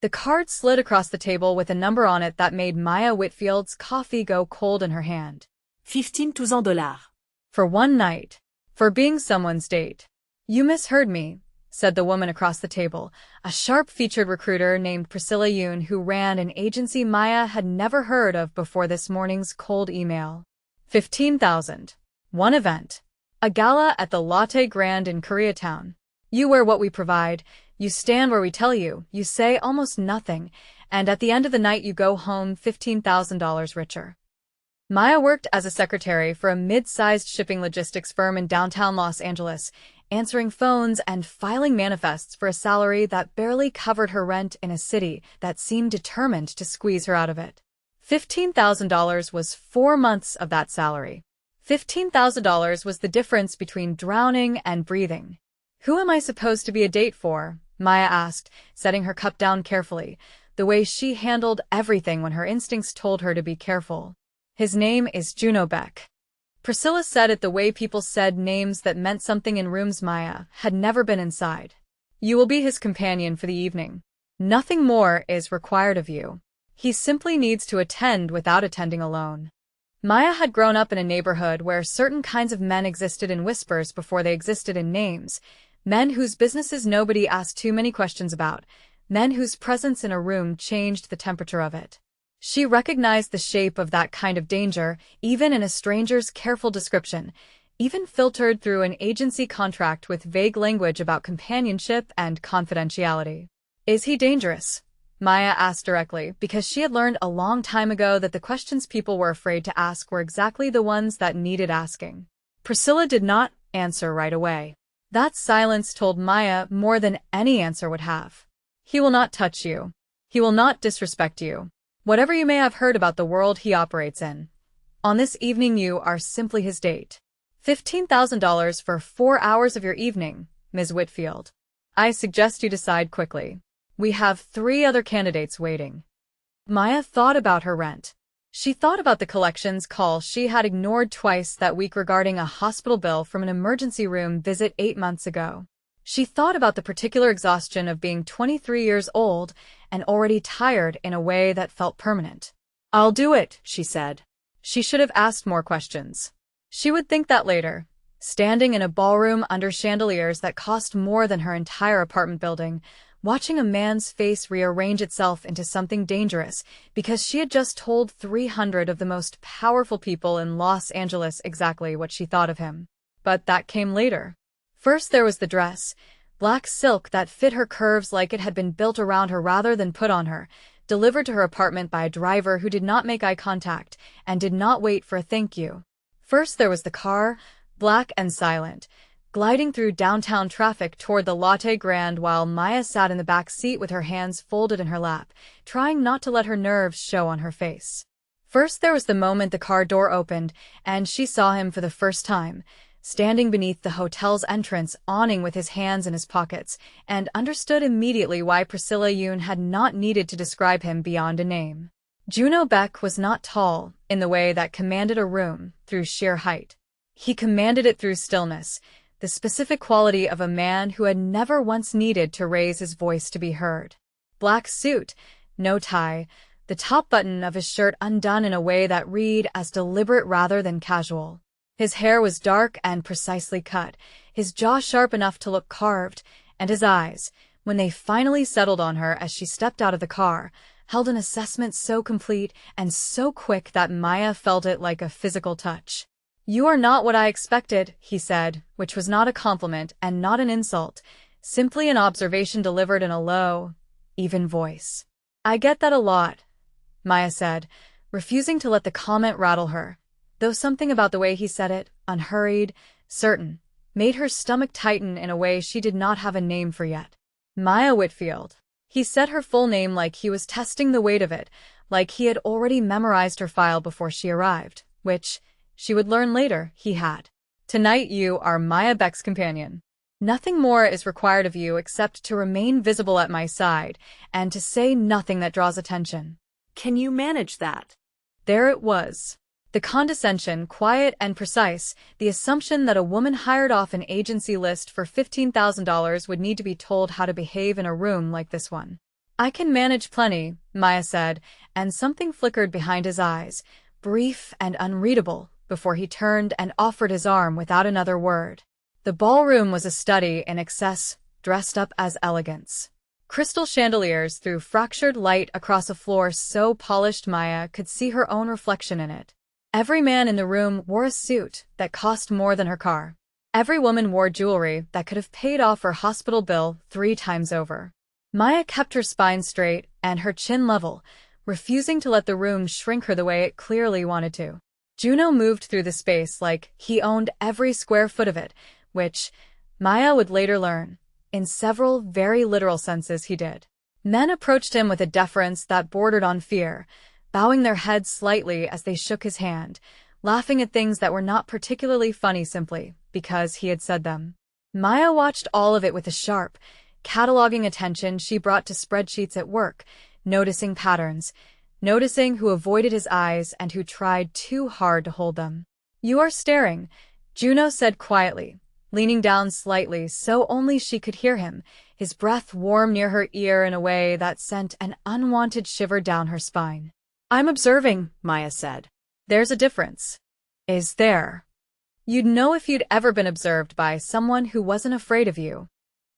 The card slid across the table with a number on it that made Maya Whitfield's coffee go cold in her hand. $15,000. For one night. For being someone's date. You misheard me, said the woman across the table, a sharp-featured recruiter named Priscilla Yoon who ran an agency Maya had never heard of before this morning's cold email. 15,000. One event. A gala at the Latte Grand in Koreatown. You wear what we provide, you stand where we tell you, you say almost nothing, and at the end of the night you go home $15,000 richer. Maya worked as a secretary for a mid-sized shipping logistics firm in downtown Los Angeles, answering phones and filing manifests for a salary that barely covered her rent in a city that seemed determined to squeeze her out of it. $15,000 was 4 months of that salary. $15,000 was the difference between drowning and breathing. Who am I supposed to be a date for? Maya asked, setting her cup down carefully, the way she handled everything when her instincts told her to be careful. His name is Juno Beck. Priscilla said it the way people said names that meant something in rooms Maya had never been inside. You will be his companion for the evening. Nothing more is required of you. He simply needs to attend without attending alone. Maya had grown up in a neighborhood where certain kinds of men existed in whispers before they existed in names, men whose businesses nobody asked too many questions about, men whose presence in a room changed the temperature of it. She recognized the shape of that kind of danger, even in a stranger's careful description, even filtered through an agency contract with vague language about companionship and confidentiality. Is he dangerous? Maya asked directly, because she had learned a long time ago that the questions people were afraid to ask were exactly the ones that needed asking. Priscilla did not answer right away. That silence told Maya more than any answer would have. He will not touch you. He will not disrespect you. Whatever you may have heard about the world he operates in. On this evening you are simply his date. $15,000 for 4 hours of your evening, Ms. Whitfield. I suggest you decide quickly. We have 3 other candidates waiting. Maya thought about her rent. She thought about the collections call she had ignored twice that week regarding a hospital bill from an emergency room visit 8 months ago. She thought about the particular exhaustion of being 23 years old and already tired in a way that felt permanent. I'll do it, she said. She should have asked more questions. She would think that later, standing in a ballroom under chandeliers that cost more than her entire apartment building, watching a man's face rearrange itself into something dangerous because she had just told 300 of the most powerful people in Los Angeles exactly what she thought of him. But that came later. First there was the dress, black silk that fit her curves like it had been built around her rather than put on her, delivered to her apartment by a driver who did not make eye contact and did not wait for a thank you. First there was the car, black and silent, gliding through downtown traffic toward the Latte Grand while Maya sat in the back seat with her hands folded in her lap, trying not to let her nerves show on her face. First there was the moment the car door opened and she saw him for the first time, standing beneath the hotel's entrance awning with his hands in his pockets, and understood immediately why Priscilla Yoon had not needed to describe him beyond a name. Juno Beck was not tall, in the way that commanded a room, through sheer height. He commanded it through stillness, the specific quality of a man who had never once needed to raise his voice to be heard. Black suit, no tie, the top button of his shirt undone in a way that read as deliberate rather than casual. His hair was dark and precisely cut, his jaw sharp enough to look carved, and his eyes, when they finally settled on her as she stepped out of the car, held an assessment so complete and so quick that Maya felt it like a physical touch. You are not what I expected, he said, which was not a compliment and not an insult, simply an observation delivered in a low, even voice. I get that a lot, Maya said, refusing to let the comment rattle her, though something about the way he said it, unhurried, certain, made her stomach tighten in a way she did not have a name for yet. Maya Whitfield. He said her full name like he was testing the weight of it, like he had already memorized her file before she arrived, which, she would learn later, he had. Tonight you are Maya Beck's companion. Nothing more is required of you except to remain visible at my side and to say nothing that draws attention. Can you manage that? There it was. The condescension, quiet and precise, the assumption that a woman hired off an agency list for $15,000 would need to be told how to behave in a room like this one. I can manage plenty, Maya said, and something flickered behind his eyes, brief and unreadable, before he turned and offered his arm without another word. The ballroom was a study in excess, dressed up as elegance. Crystal chandeliers threw fractured light across a floor so polished Maya could see her own reflection in it. Every man in the room wore a suit that cost more than her car. Every woman wore jewelry that could have paid off her hospital bill 3 times over. Maya kept her spine straight and her chin level, refusing to let the room shrink her the way it clearly wanted to. Juno moved through the space like he owned every square foot of it, which, Maya would later learn, in several very literal senses he did. Men approached him with a deference that bordered on fear, bowing their heads slightly as they shook his hand, laughing at things that were not particularly funny simply because he had said them. Maya watched all of it with a sharp, cataloging attention she brought to spreadsheets at work, noticing patterns, noticing who avoided his eyes and who tried too hard to hold them. "You are staring," Juno said quietly, leaning down slightly so only she could hear him, his breath warm near her ear in a way that sent an unwanted shiver down her spine. I'm observing, Maya said. There's a difference. Is there? You'd know if you'd ever been observed by someone who wasn't afraid of you.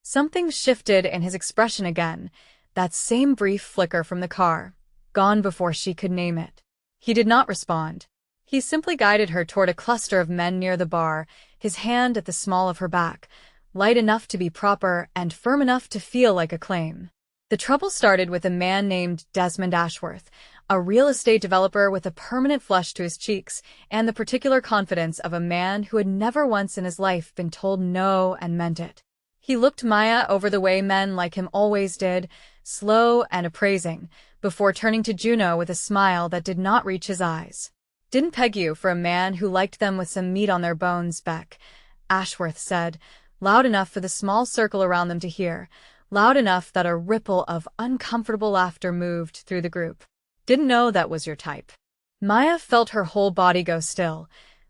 Something shifted in his expression again, that same brief flicker from the car, gone before she could name it. He did not respond. He simply guided her toward a cluster of men near the bar, his hand at the small of her back, light enough to be proper and firm enough to feel like a claim. The trouble started with a man named Desmond Ashworth, a real estate developer with a permanent flush to his cheeks and the particular confidence of a man who had never once in his life been told no and meant it. He looked Maya over the way men like him always did, slow and appraising, before turning to Juno with a smile that did not reach his eyes. "Didn't peg you for a man who liked them with some meat on their bones, Beck," Ashworth said, loud enough for the small circle around them to hear, loud enough that a ripple of uncomfortable laughter moved through the group. "Didn't know that was your type." Maya felt her whole body go still,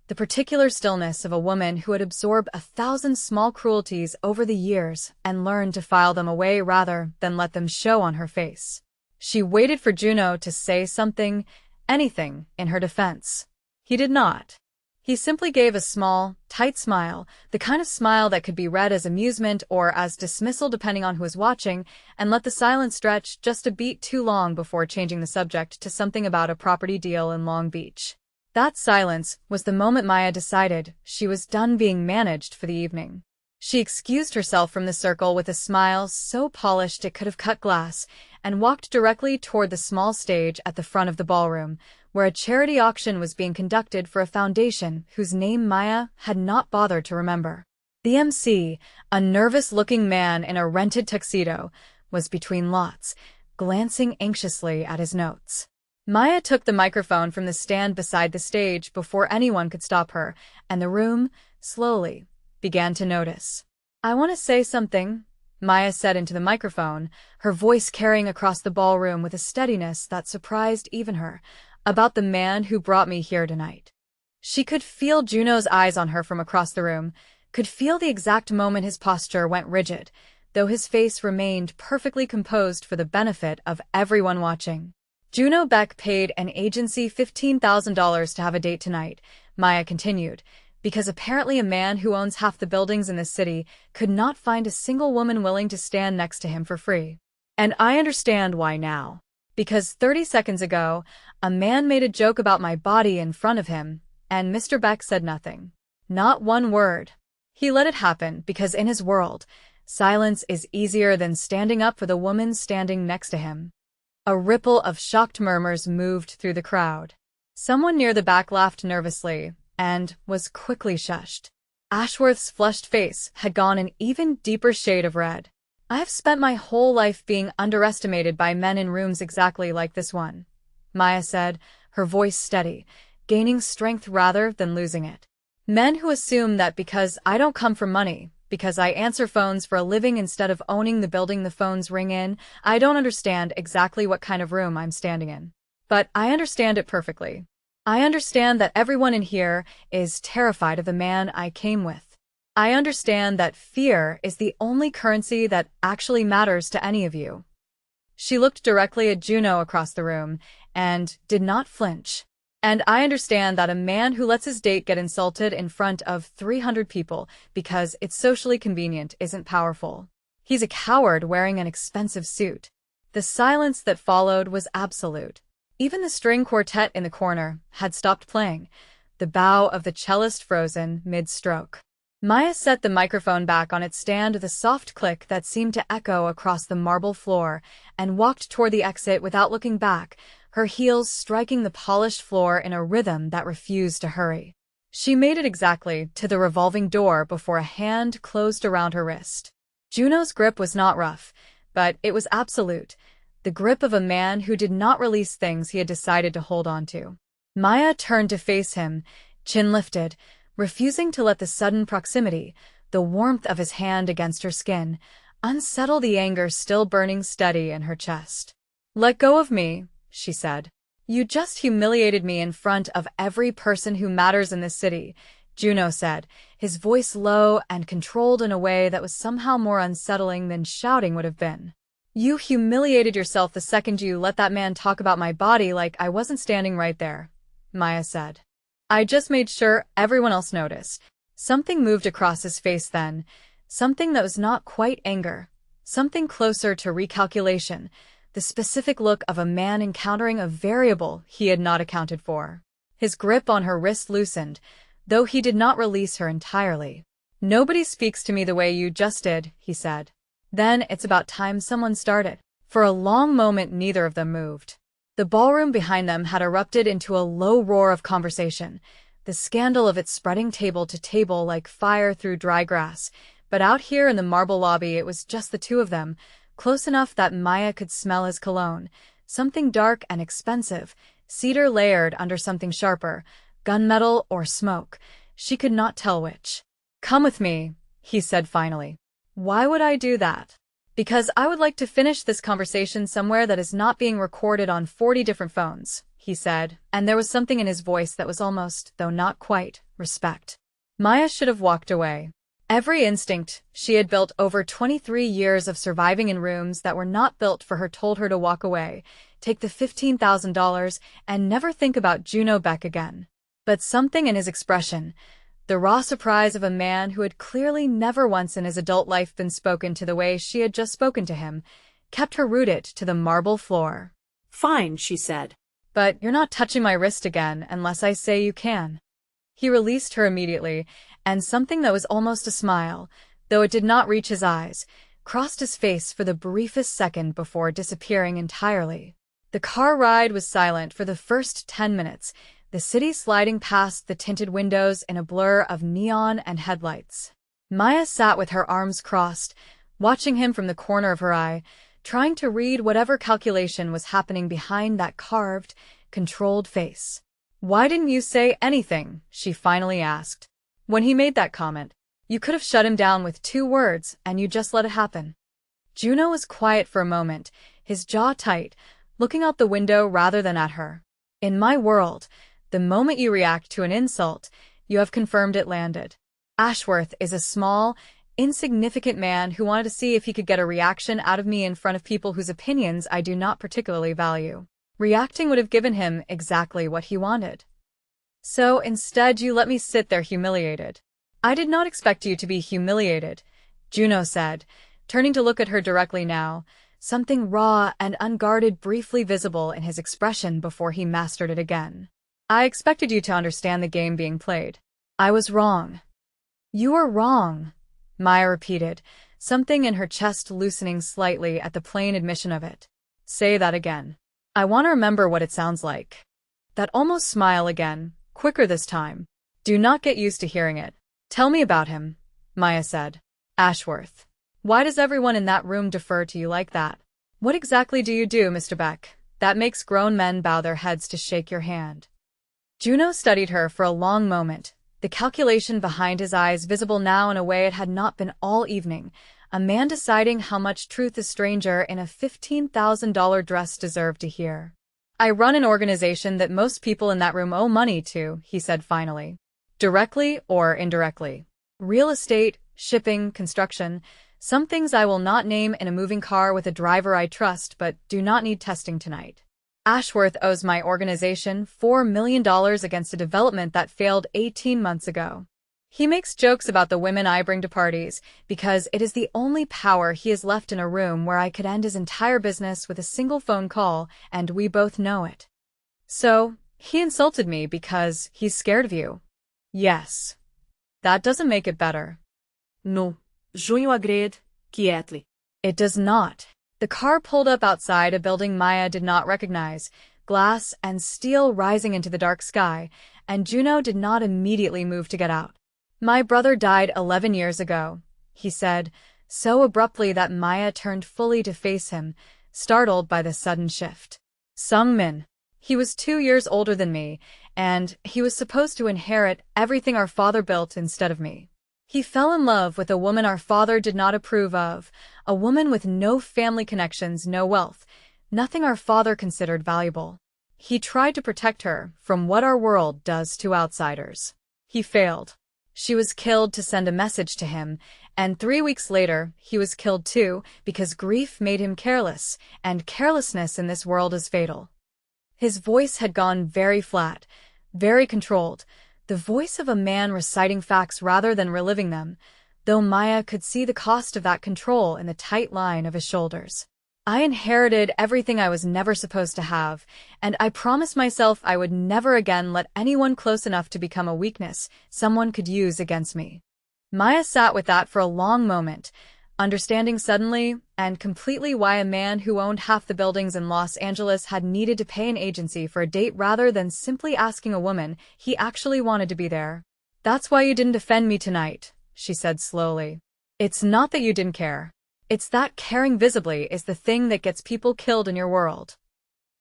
the particular stillness of a woman who had absorbed 1,000 small cruelties over the years and learned to file them away rather than let them show on her face. She waited for Juno to say something, anything, in her defense. He did not. He simply gave a small, tight smile, the kind of smile that could be read as amusement or as dismissal depending on who was watching, and let the silence stretch just a beat too long before changing the subject to something about a property deal in Long Beach. That silence was the moment Maya decided she was done being managed for the evening. She excused herself from the circle with a smile so polished it could have cut glass, and walked directly toward the small stage at the front of the ballroom, where a charity auction was being conducted for a foundation whose name Maya had not bothered to remember. The MC, a nervous-looking man in a rented tuxedo, was between lots, glancing anxiously at his notes. Maya took the microphone from the stand beside the stage before anyone could stop her, and the room, slowly, began to notice. "I want to say something," Maya said into the microphone, her voice carrying across the ballroom with a steadiness that surprised even her, "about the man who brought me here tonight." She could feel Juno's eyes on her from across the room, could feel the exact moment his posture went rigid, though his face remained perfectly composed for the benefit of everyone watching. "Juno Beck paid an agency $15,000 to have a date tonight," Maya continued, "because apparently a man who owns half the buildings in this city could not find a single woman willing to stand next to him for free. And I understand why now. Because 30 seconds ago, a man made a joke about my body in front of him, and Mr. Beck said nothing. Not one word. He let it happen because in his world, silence is easier than standing up for the woman standing next to him." A ripple of shocked murmurs moved through the crowd. Someone near the back laughed nervously, and was quickly shushed. Ashworth's flushed face had gone an even deeper shade of red. "I have spent my whole life being underestimated by men in rooms exactly like this one," Maya said, her voice steady, gaining strength rather than losing it. "Men who assume that because I don't come from money, because I answer phones for a living instead of owning the building the phones ring in, I don't understand exactly what kind of room I'm standing in. But I understand it perfectly. I understand that everyone in here is terrified of the man I came with. I understand that fear is the only currency that actually matters to any of you." She looked directly at Juno across the room and did not flinch. And I understand that a man who lets his date get insulted in front of 300 people because it's socially convenient isn't powerful. He's a coward wearing an expensive suit. The silence that followed was absolute. Even the string quartet in the corner had stopped playing, the bow of the cellist frozen mid-stroke. Maya set the microphone back on its stand with a soft click that seemed to echo across the marble floor and walked toward the exit without looking back, her heels striking the polished floor in a rhythm that refused to hurry. She made it exactly to the revolving door before a hand closed around her wrist. Juno's grip was not rough, but it was absolute, the grip of a man who did not release things he had decided to hold on to. Maya turned to face him, chin lifted, refusing to let the sudden proximity, the warmth of his hand against her skin, unsettle the anger still burning steady in her chest. "Let go of me," she said. "You just humiliated me in front of every person who matters in this city," Juno said, his voice low and controlled in a way that was somehow more unsettling than shouting would have been. "You humiliated yourself the second you let that man talk about my body like I wasn't standing right there," Maya said. "I just made sure everyone else noticed." Something moved across his face then, something that was not quite anger, something closer to recalculation, the specific look of a man encountering a variable he had not accounted for. His grip on her wrist loosened, though he did not release her entirely. "Nobody speaks to me the way you just did," he said. "Then it's about time someone started." For a long moment neither of them moved. The ballroom behind them had erupted into a low roar of conversation, the scandal of it spreading table to table like fire through dry grass, but out here in the marble lobby it was just the two of them, close enough that Maya could smell his cologne, something dark and expensive, cedar layered under something sharper, gunmetal or smoke, she could not tell which. "Come with me," he said finally. "Why would I do that?" "Because I would like to finish this conversation somewhere that is not being recorded on 40 different phones," he said, and there was something in his voice that was almost, though not quite, respect. Maya should have walked away. Every instinct she had built over 23 years of surviving in rooms that were not built for her told her to walk away, take the $15,000, and never think about Juno Beck again. But something in his expression, the raw surprise of a man who had clearly never once in his adult life been spoken to the way she had just spoken to him, kept her rooted to the marble floor. "Fine," she said. "But you're not touching my wrist again unless I say you can." He released her immediately, and something that was almost a smile, though it did not reach his eyes, crossed his face for the briefest second before disappearing entirely. The car ride was silent for the first 10 minutes, the city sliding past the tinted windows in a blur of neon and headlights. Maya sat with her arms crossed, watching him from the corner of her eye, trying to read whatever calculation was happening behind that carved, controlled face. "Why didn't you say anything?" she finally asked. "When he made that comment, you could have shut him down with 2 words and you just let it happen." Juno was quiet for a moment, his jaw tight, looking out the window rather than at her. "In my world, the moment you react to an insult, you have confirmed it landed. Ashworth is a small, insignificant man who wanted to see if he could get a reaction out of me in front of people whose opinions I do not particularly value. Reacting would have given him exactly what he wanted. So instead you let me sit there humiliated." "I did not expect you to be humiliated," Juno said, turning to look at her directly now, something raw and unguarded briefly visible in his expression before he mastered it again. "I expected you to understand the game being played. I was wrong." "You were wrong," Maya repeated, something in her chest loosening slightly at the plain admission of it. "Say that again. I want to remember what it sounds like." That almost smile again, quicker this time. "Do not get used to hearing it." "Tell me about him," Maya said. "Ashworth. Why does everyone in that room defer to you like that? What exactly do you do, Mr. Beck, that makes grown men bow their heads to shake your hand?" Juno studied her for a long moment, the calculation behind his eyes visible now in a way it had not been all evening, a man deciding how much truth a stranger in a $15,000 dress deserved to hear. "I run an organization that most people in that room owe money to," he said finally. "Directly or indirectly. Real estate, shipping, construction, Some things I will not name in a moving car with a driver I trust but do not need testing tonight. Ashworth owes my organization $4 million against a development that failed 18 months ago. He makes jokes about the women I bring to parties because it is the only power he has left in a room where I could end his entire business with a single phone call, and we both know it. So, he insulted me because he's scared of you. Yes. That doesn't make it better. No. Junho agreed, quietly. It does not. The car pulled up outside a building Maya did not recognize, glass and steel rising into the dark sky, and Juno did not immediately move to get out. My brother died 11 years ago, he said, so abruptly that Maya turned fully to face him, startled by the sudden shift. Sung-min. He was 2 years older than me, and he was supposed to inherit everything our father built instead of me. He fell in love with a woman our father did not approve of, a woman with no family connections, no wealth, nothing our father considered valuable. He tried to protect her from what our world does to outsiders. He failed. She was killed to send a message to him, and 3 weeks later, he was killed too because grief made him careless, and carelessness in this world is fatal. His voice had gone very flat, very controlled, the voice of a man reciting facts rather than reliving them, though Maya could see the cost of that control in the tight line of his shoulders. I inherited everything I was never supposed to have, and I promised myself I would never again let anyone close enough to become a weakness someone could use against me. Maya sat with that for a long moment, understanding suddenly and completely why a man who owned half the buildings in Los Angeles had needed to pay an agency for a date rather than simply asking a woman he actually wanted to be there. That's why you didn't defend me tonight, she said slowly. It's not that you didn't care. It's that caring visibly is the thing that gets people killed in your world.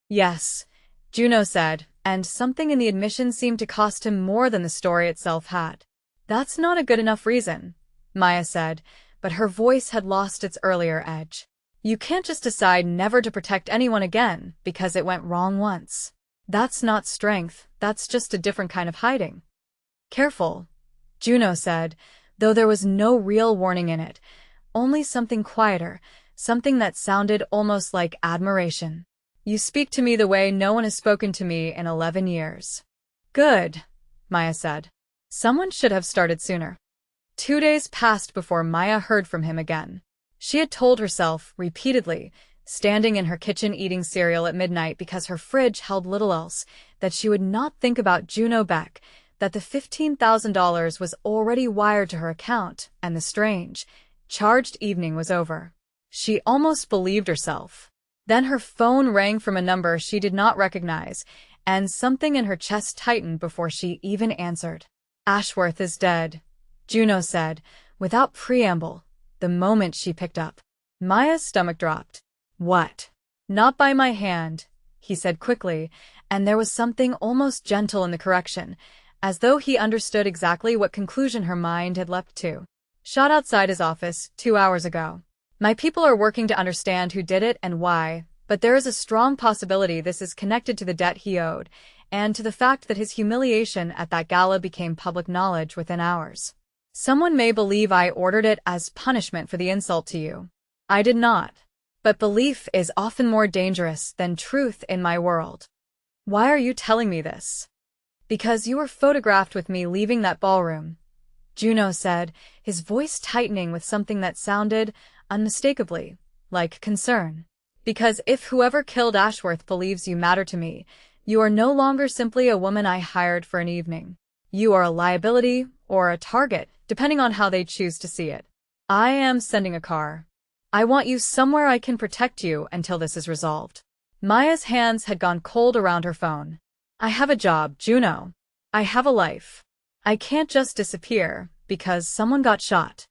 Yes, Juno said, and something in the admission seemed to cost him more than the story itself had. That's not a good enough reason, Maya said, but her voice had lost its earlier edge. You can't just decide never to protect anyone again because it went wrong once. That's not strength, that's just a different kind of hiding. Careful, Juno said, though there was no real warning in it, only something quieter, something that sounded almost like admiration. You speak to me the way no one has spoken to me in 11 years. Good, Maya said. Someone should have started sooner. 2 days passed before Maya heard from him again. She had told herself, repeatedly, standing in her kitchen eating cereal at midnight because her fridge held little else, that she would not think about Juno Beck, that the $15,000 was already wired to her account, and the strange, charged evening was over. She almost believed herself. Then her phone rang from a number she did not recognize, and something in her chest tightened before she even answered. Ashworth is dead, Juno said, without preamble, the moment she picked up. Maya's stomach dropped. What? Not by my hand, he said quickly, and there was something almost gentle in the correction, as though he understood exactly what conclusion her mind had leapt to. Shot outside his office 2 hours ago. My people are working to understand who did it and why, but there is a strong possibility this is connected to the debt he owed, and to the fact that his humiliation at that gala became public knowledge within hours. Someone may believe I ordered it as punishment for the insult to you. I did not. But belief is often more dangerous than truth in my world. Why are you telling me this? Because you were photographed with me leaving that ballroom, Juno said, his voice tightening with something that sounded, unmistakably, like concern. Because if whoever killed Ashworth believes you matter to me, you are no longer simply a woman I hired for an evening. You are a liability or a target, depending on how they choose to see it. I am sending a car. I want you somewhere I can protect you until this is resolved. Maya's hands had gone cold around her phone. I have a job, Juno. I have a life. I can't just disappear because someone got shot.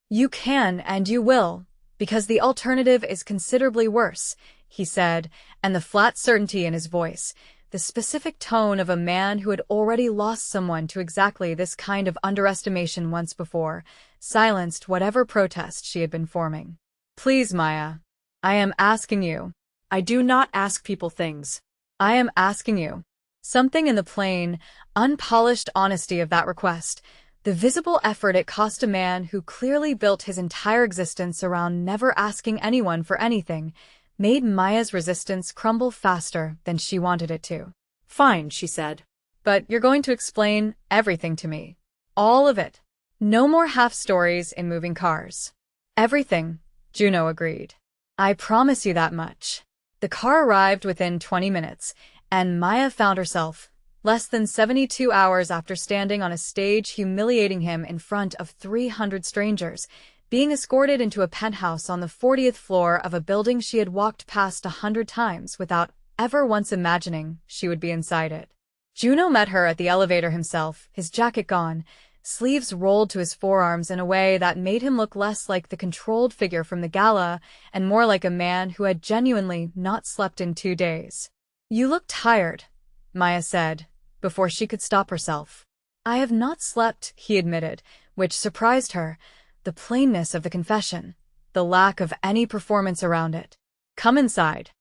You can and you will, because the alternative is considerably worse, he said, and the flat certainty in his voice, the specific tone of a man who had already lost someone to exactly this kind of underestimation once before, silenced whatever protest she had been forming. Please, Maya. I am asking you. I do not ask people things. I am asking you. Something in the plain, unpolished honesty of that request, The visible effort it cost a man who clearly built his entire existence around never asking anyone for anything made Maya's resistance crumble faster than she wanted it to. Fine, she said. But you're going to explain everything to me. All of it. No more half-stories in moving cars. Everything, Juno agreed. I promise you that much. The car arrived within 20 minutes, and Maya found herself, less than 72 hours after standing on a stage humiliating him in front of 300 strangers, being escorted into a penthouse on the 40th floor of a building she had walked past 100 times without ever once imagining she would be inside it. Juno met her at the elevator himself, his jacket gone, sleeves rolled to his forearms in a way that made him look less like the controlled figure from the gala and more like a man who had genuinely not slept in 2 days. You look tired, Maya said, before she could stop herself. I have not slept, he admitted, which surprised her, the plainness of the confession, the lack of any performance around it. Come inside.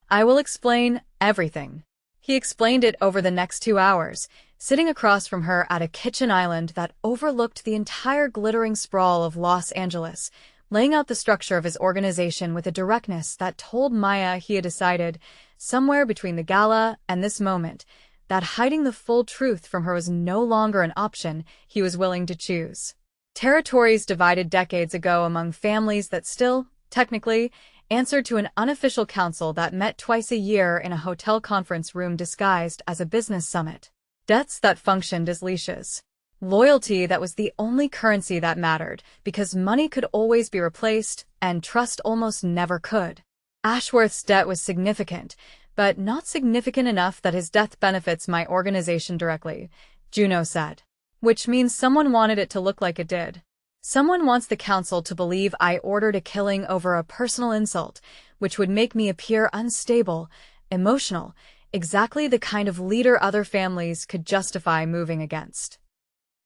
I will explain everything. He explained it over the next 2 hours, sitting across from her at a kitchen island that overlooked the entire glittering sprawl of Los Angeles, laying out the structure of his organization with a directness that told Maya he had decided, somewhere between the gala and this moment, that hiding the full truth from her was no longer an option he was willing to choose. Territories divided decades ago among families that still, technically, answered to an unofficial council that met twice a year in a hotel conference room disguised as a business summit. Debts that functioned as leashes. Loyalty that was the only currency that mattered, because money could always be replaced, and trust almost never could. Ashworth's debt was significant, but not significant enough that his death benefits my organization directly, Juno said. Which means someone wanted it to look like it did. Someone wants the council to believe I ordered a killing over a personal insult, which would make me appear unstable, emotional, exactly the kind of leader other families could justify moving against.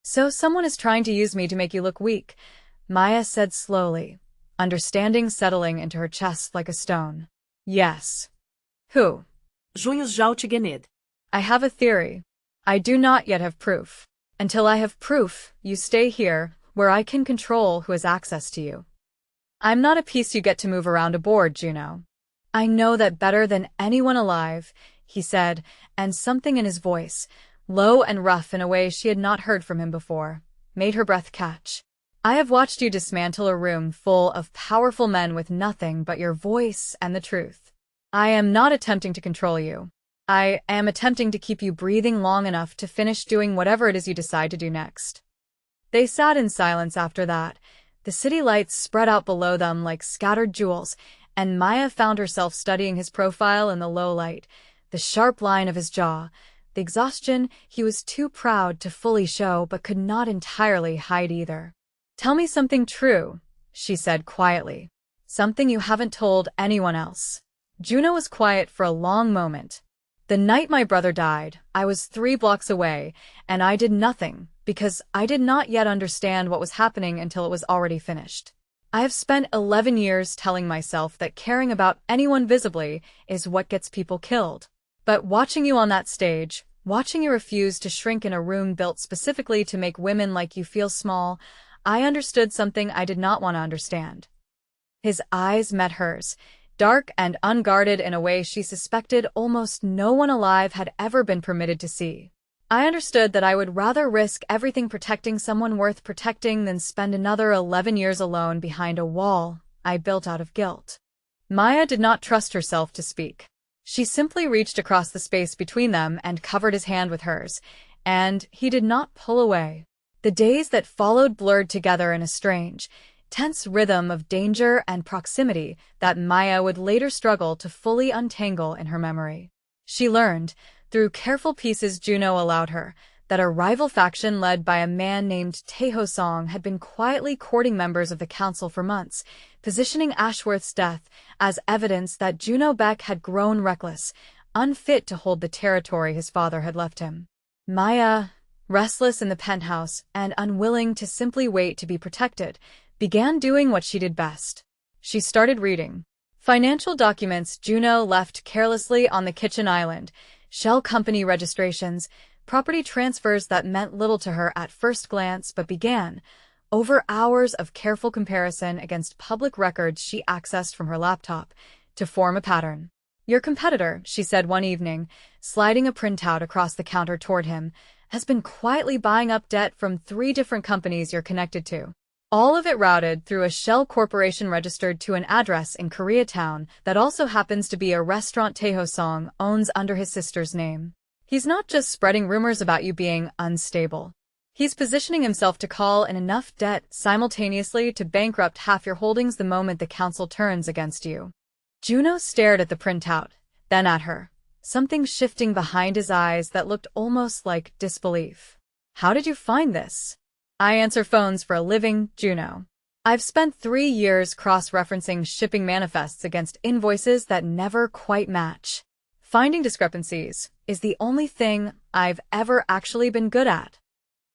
So someone is trying to use me to make you look weak, Maya said slowly, understanding settling into her chest like a stone. Yes. Who? Junhos já te gened. I have a theory. I do not yet have proof. Until I have proof, you stay here, where I can control who has access to you. I'm not a piece you get to move around aboard, Juno. I know that better than anyone alive, he said, and something in his voice, low and rough in a way she had not heard from him before, made her breath catch. I have watched you dismantle a room full of powerful men with nothing but your voice and the truth. I am not attempting to control you. I am attempting to keep you breathing long enough to finish doing whatever it is you decide to do next. They sat in silence after that, the city lights spread out below them like scattered jewels, and Maya found herself studying his profile in the low light, the sharp line of his jaw, the exhaustion he was too proud to fully show but could not entirely hide either. Tell me something true, she said quietly. Something you haven't told anyone else. Juno was quiet for a long moment. The night my brother died, I was 3 blocks away, and I did nothing, because I did not yet understand what was happening until it was already finished. I have spent 11 years telling myself that caring about anyone visibly is what gets people killed. But watching you on that stage, watching you refuse to shrink in a room built specifically to make women like you feel small, I understood something I did not want to understand. His eyes met hers, dark and unguarded in a way she suspected almost no one alive had ever been permitted to see. I understood that I would rather risk everything protecting someone worth protecting than spend another 11 years alone behind a wall I built out of guilt. Maya did not trust herself to speak. She simply reached across the space between them and covered his hand with hers, and he did not pull away. The days that followed blurred together in a strange, tense rhythm of danger and proximity that Maya would later struggle to fully untangle in her memory. She learned, through careful pieces Juno allowed her, that a rival faction led by a man named Taeho Song had been quietly courting members of the council for months, positioning Ashworth's death as evidence that Juno Beck had grown reckless, unfit to hold the territory his father had left him. Maya, restless in the penthouse and unwilling to simply wait to be protected, began doing what she did best. She started reading. Financial documents Juno left carelessly on the kitchen island, shell company registrations, property transfers that meant little to her at first glance but began, over hours of careful comparison against public records she accessed from her laptop, to form a pattern. "Your competitor," she said one evening, sliding a printout across the counter toward him, "has been quietly buying up debt from 3 different companies you're connected to. All of it routed through a shell corporation registered to an address in Koreatown that also happens to be a restaurant Tae-ho-song owns under his sister's name. He's not just spreading rumors about you being unstable. He's positioning himself to call in enough debt simultaneously to bankrupt half your holdings the moment the council turns against you." Juno stared at the printout, then at her, something shifting behind his eyes that looked almost like disbelief. "How did you find this?" "I answer phones for a living, Juno. I've spent 3 years cross-referencing shipping manifests against invoices that never quite match. Finding discrepancies is the only thing I've ever actually been good at."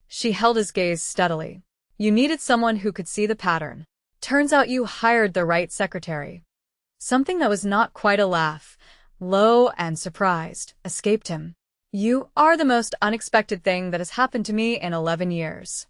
She held his gaze steadily. "You needed someone who could see the pattern. Turns out you hired the right secretary." Something that was not quite a laugh, low and surprised, escaped him. "You are the most unexpected thing that has happened to me in 11 years.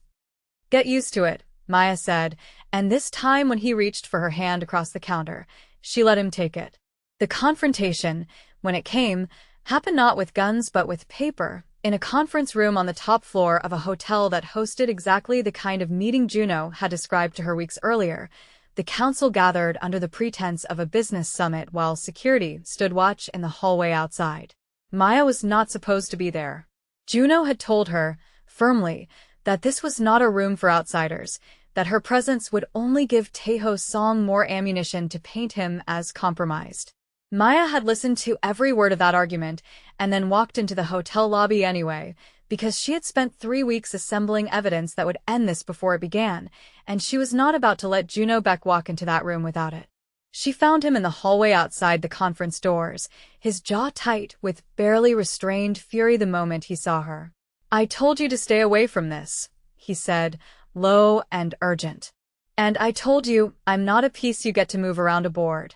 "Get used to it," Maya said, and this time when he reached for her hand across the counter, she let him take it. The confrontation, when it came, happened not with guns but with paper, in a conference room on the top floor of a hotel that hosted exactly the kind of meeting Juno had described to her weeks earlier. The council gathered under the pretense of a business summit while security stood watch in the hallway outside. Maya was not supposed to be there. Juno had told her, firmly, that this was not a room for outsiders, that her presence would only give Tae-ho-song more ammunition to paint him as compromised. Maya had listened to every word of that argument and then walked into the hotel lobby anyway, because she had spent 3 weeks assembling evidence that would end this before it began, and she was not about to let Juno Beck walk into that room without it. She found him in the hallway outside the conference doors, his jaw tight with barely restrained fury the moment he saw her. "I told you to stay away from this," he said, low and urgent. "And I told you I'm not a piece you get to move around a board,"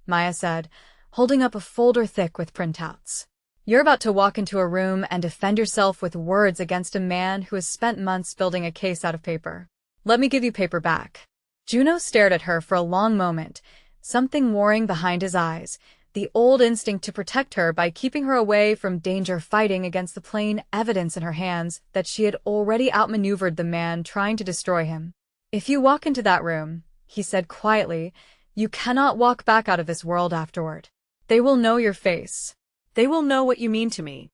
Maya said, holding up a folder thick with printouts. "You're about to walk into a room and defend yourself with words against a man who has spent months building a case out of paper. Let me give you paper back." Juno stared at her for a long moment, something warring behind his eyes, the old instinct to protect her by keeping her away from danger fighting against the plain evidence in her hands that she had already outmaneuvered the man trying to destroy him. "If you walk into that room," he said quietly, "you cannot walk back out of this world afterward. They will know your face. They will know what you mean to me."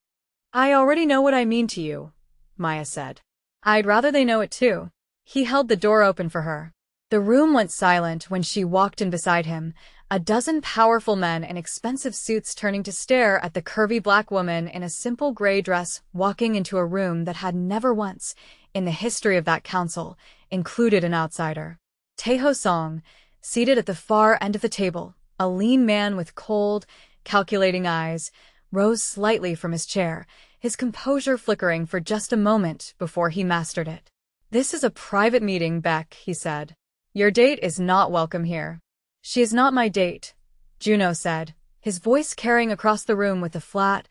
"I already know what I mean to you," Maya said. "I'd rather they know it too." He held the door open for her. The room went silent when she walked in beside him, a dozen powerful men in expensive suits turning to stare at the curvy black woman in a simple gray dress walking into a room that had never once, in the history of that council, included an outsider. Tae-ho-song, seated at the far end of the table, a lean man with cold, calculating eyes, rose slightly from his chair, his composure flickering for just a moment before he mastered it. "This is a private meeting, Beck," he said. "Your date is not welcome here." "She is not my date," Juno said, his voice carrying across the room with the flat,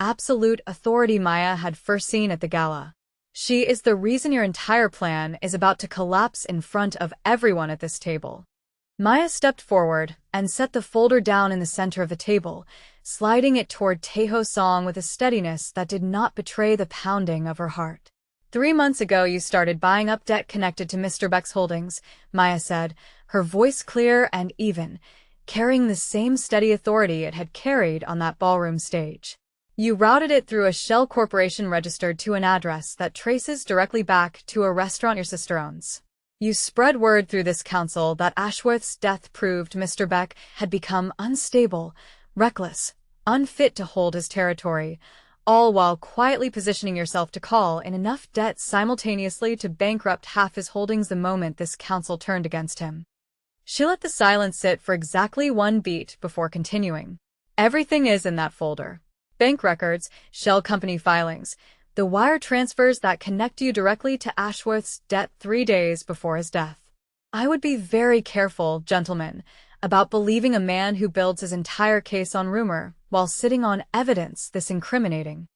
absolute authority Maya had first seen at the gala. "She is the reason your entire plan is about to collapse in front of everyone at this table." Maya stepped forward and set the folder down in the center of the table, sliding it toward Tae-ho-song with a steadiness that did not betray the pounding of her heart. "3 months ago you started buying up debt connected to Mr. Beck's holdings," Maya said, her voice clear and even, carrying the same steady authority it had carried on that ballroom stage. "You routed it through a shell corporation registered to an address that traces directly back to a restaurant your sister owns. You spread word through this council that Ashworth's death proved Mr. Beck had become unstable, reckless, unfit to hold his territory, all while quietly positioning yourself to call in enough debt simultaneously to bankrupt half his holdings the moment this council turned against him." She let the silence sit for exactly 1 beat before continuing. "Everything is in that folder. Bank records, shell company filings, the wire transfers that connect you directly to Ashworth's debt 3 days before his death. I would be very careful, gentlemen, about believing a man who builds his entire case on rumor while sitting on evidence this incriminating."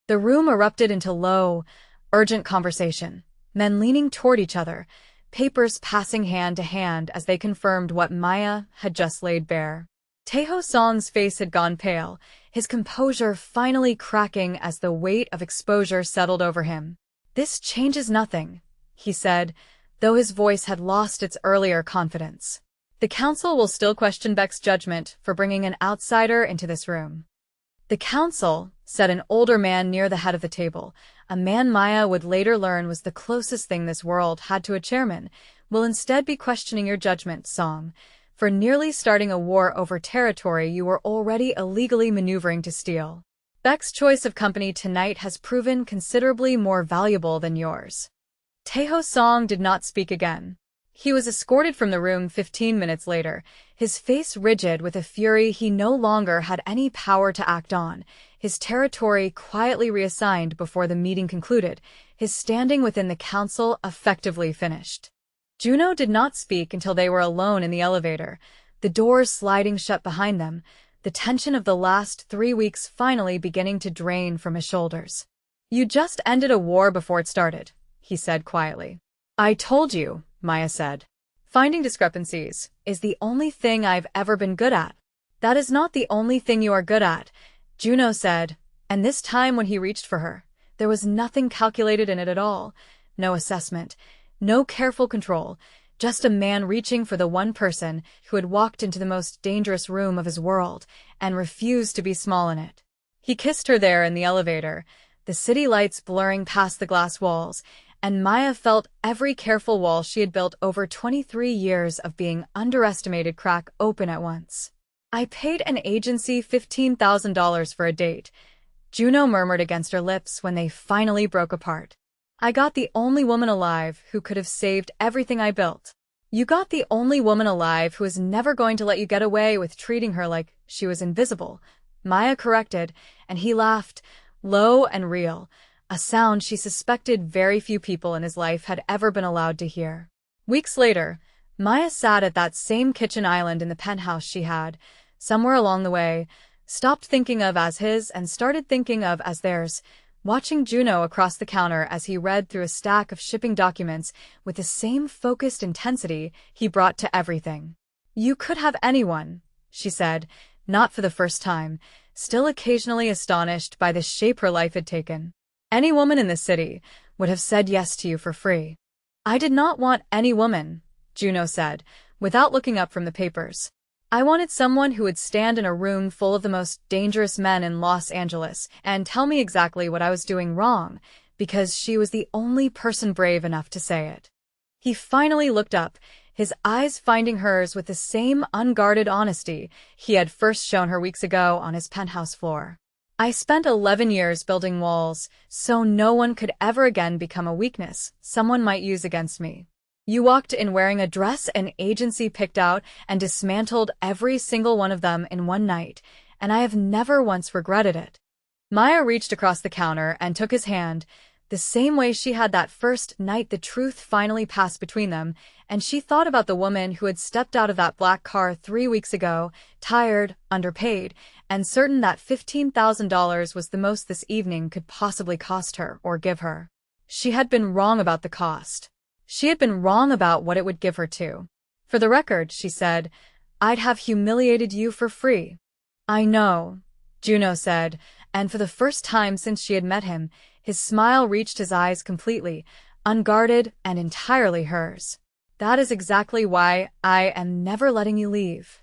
The room erupted into low, urgent conversation, men leaning toward each other, papers passing hand to hand as they confirmed what Maya had just laid bare. Taeho Song's face had gone pale, his composure finally cracking as the weight of exposure settled over him. "This changes nothing," he said, though his voice had lost its earlier confidence. "The council will still question Beck's judgment for bringing an outsider into this room." "The council," said an older man near the head of the table, a man Maya would later learn was the closest thing this world had to a chairman, "will instead be questioning your judgment, Song, for nearly starting a war over territory you were already illegally maneuvering to steal. Beck's choice of company tonight has proven considerably more valuable than yours." Taeho Song did not speak again. He was escorted from the room 15 minutes later, his face rigid with a fury he no longer had any power to act on, his territory quietly reassigned before the meeting concluded, his standing within the council effectively finished. Juno did not speak until they were alone in the elevator, the doors sliding shut behind them, the tension of the last 3 weeks finally beginning to drain from his shoulders. "You just ended a war before it started," he said quietly. "I told you," Maya said. "Finding discrepancies is the only thing I've ever been good at." "That is not the only thing you are good at," Juno said, and this time when he reached for her, there was nothing calculated in it at all, no assessment, no careful control, just a man reaching for the one person who had walked into the most dangerous room of his world and refused to be small in it. He kissed her there in the elevator, the city lights blurring past the glass walls, and Maya felt every careful wall she had built over 23 years of being underestimated crack open at once. "I paid an agency $15,000 for a date," Juno murmured against her lips when they finally broke apart. "I got the only woman alive who could have saved everything I built." "You got the only woman alive who is never going to let you get away with treating her like she was invisible," Maya corrected, and he laughed, low and real, a sound she suspected very few people in his life had ever been allowed to hear. Weeks later, Maya sat at that same kitchen island in the penthouse she had, somewhere along the way, stopped thinking of as his and started thinking of as theirs, watching Juno across the counter as he read through a stack of shipping documents with the same focused intensity he brought to everything. "You could have anyone," she said, not for the first time, still occasionally astonished by the shape her life had taken. "Any woman in the city would have said yes to you for free." "I did not want any woman," Juno said, without looking up from the papers. "I wanted someone who would stand in a room full of the most dangerous men in Los Angeles and tell me exactly what I was doing wrong, because she was the only person brave enough to say it." He finally looked up, his eyes finding hers with the same unguarded honesty he had first shown her weeks ago on his penthouse floor. "I spent 11 years building walls, so no one could ever again become a weakness someone might use against me. You walked in wearing a dress an agency picked out and dismantled every single one of them in one night, and I have never once regretted it." Maya reached across the counter and took his hand, the same way she had that first night the truth finally passed between them, and she thought about the woman who had stepped out of that black car 3 weeks ago, tired, underpaid, and certain that $15,000 was the most this evening could possibly cost her or give her. She had been wrong about the cost. She had been wrong about what it would give her too. "For the record," she said, "I'd have humiliated you for free." "I know," Juno said, and for the first time since she had met him, his smile reached his eyes completely, unguarded and entirely hers. "That is exactly why I am never letting you leave."